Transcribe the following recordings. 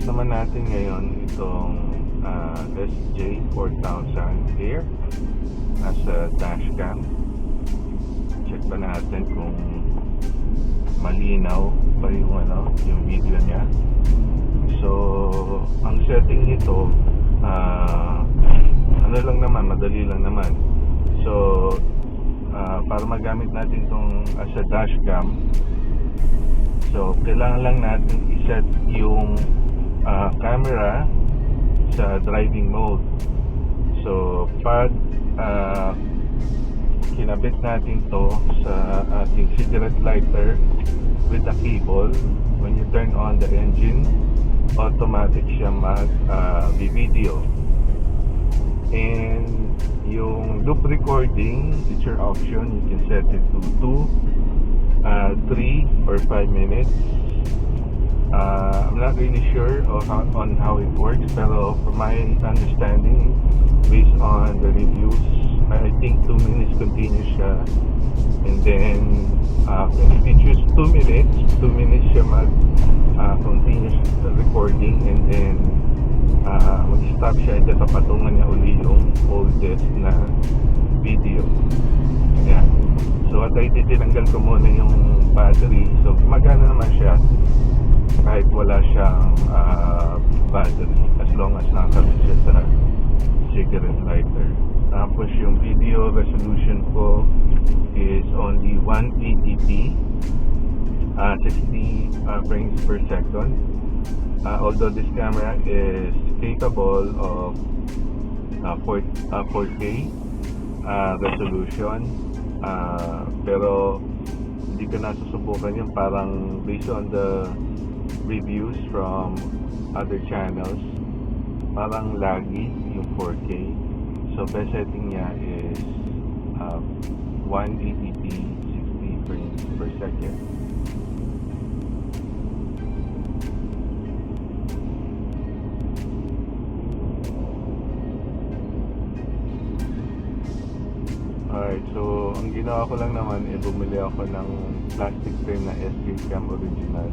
unbox naman natin ngayon itong SJ4000 Air as a dashcam. Check pa natin kung malinaw pa yung video niya. So ang setting nito madali lang naman. So para magamit natin itong as a dashcam, so kailangan lang natin iset yung camera sa driving mode. So pag kinabit natin to sa ating cigarette lighter with a cable, when you turn on the engine, automatic siya mag-video. And yung loop recording, it's your option. You can set it to 2, 3 or 5 minutes. I'm not really sure on how it works, pero from my understanding, based on the reviews, I think 2 minutes continuous siya. And then if you choose 2 minutes siya continuous recording, and then mag-stop siya, and then papatungan niya uli yung oldest na video. Ayan. So at I did, tinanggal ko muna yung battery. So magana naman siya kahit wala siyang battery, as long as nakakabit siya sa cigarette lighter. Tapos yung video resolution ko is only 180p, 60 frames per second. Although this camera is capable of 4K resolution, pero hindi ko nasusubukan yun. Parang based on the reviews from other channels, parang laggy yung 4K. So best setting niya is 180p, 60 frames per second. Alright, so ang ginawa ko lang naman, bumili ako ng plastic frame na SJCAM original.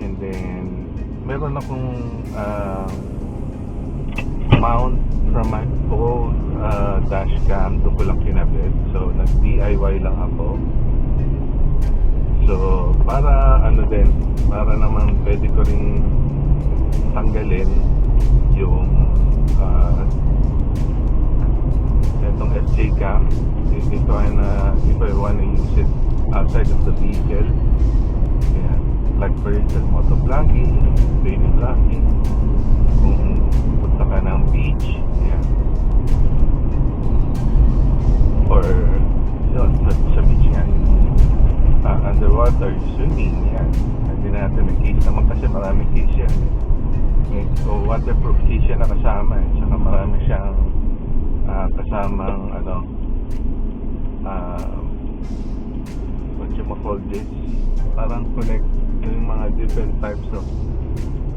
And then meron akong mount from my old dashcam, doon ko lang kinabit. So nag-DIY lang ako. So para para naman pwede ko ring tanggalin yung itong SJCAM if I wanna use it outside of the vehicle. Yeah. Like for instance, motovlogging, daily vlogging, kung punta ka ng beach, yeah. Or yun, sa beach yan, underwater swimming, yan. Hindi natin may case naman kasi maraming case yan. So waterproof case yan na kasama, saka marami siyang kasamang what you call this, parang connect yung mga different types of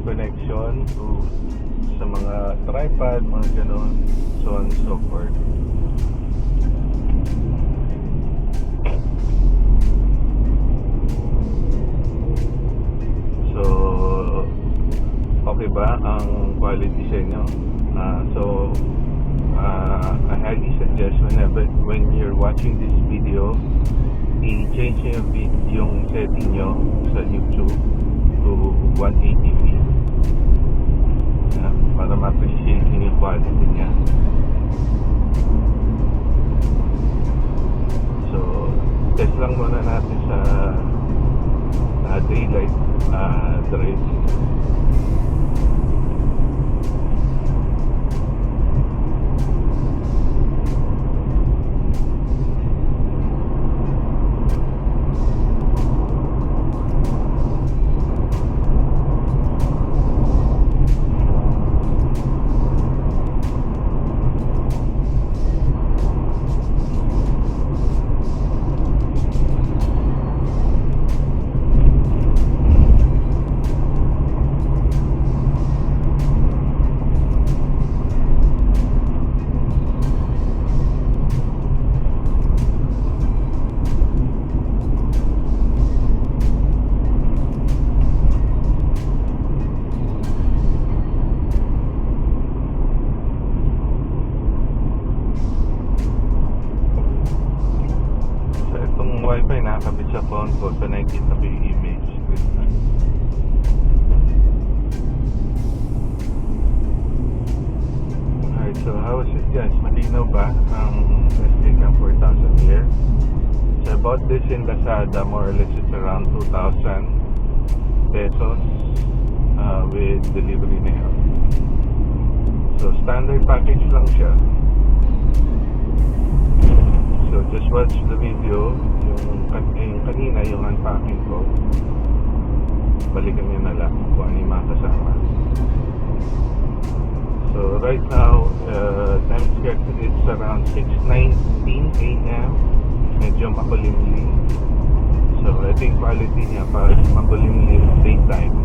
connection to sa mga tripod, mga ganon, so on and so forth. So okay ba ang quality sa inyo? I highly suggest when you're watching this video, i-change yung setting nyo sa YouTube to 180p, para ma-appreciate yung quality niya. So test lang muna natin sa daylight drive. wifi nakakabit sa phone ko, so nakikita ko yung image. Alright, so how is it guys? Malinaw ba ang SJCAM 4000 Air? So I bought this in Lazada, more or less it's around 2,000 pesos with delivery na yun. So standard package lang siya. So just watch the video. Yung kanina yung unpacking ko, balikan nyo na lang kung ano yung mga kasama. So right now time check, it's around 6:19 AM. Medyo makulimlim. So I think quality niya para makulimlim daytime